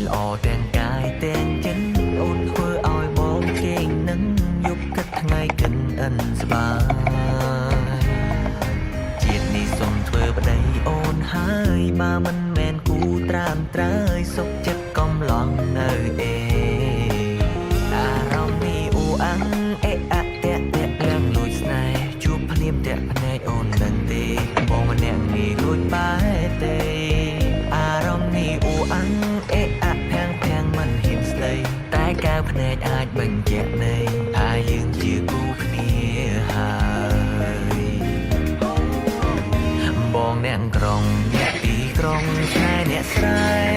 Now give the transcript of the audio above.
ល្អទាំងកាយទាំងចិត្តអូនធ្វើឲ្យបងគេងនឹងយប់គិតថ្ងៃកិនអិនស្បាជាតិនេះសុំធ្វើប្តីអូនហើយបើមិនមែនគូត្រាំត្រើយសុខចិត្តកំឡងនៅអារម្មណ៍នេះអូអាំងអេអាក់តាក់ឡើងលួចស្នេហ៍ជួបភ្លាមតាក់ភ្នែកអូនដឹងទេបងម្នាក់ងាយលួចបែរទេអារម្មណ៍នេះអូអាំងអេអាក់ភាំងមិនហ៊ានស្ដីតែកៅភ្នែកអាចបញ្ជាក់នៃថាយើងជាគូគ្នាហើយបងអ្នកក្រុងអ្នកទីក្រុងឆ្ងាយអ្នកស្រែ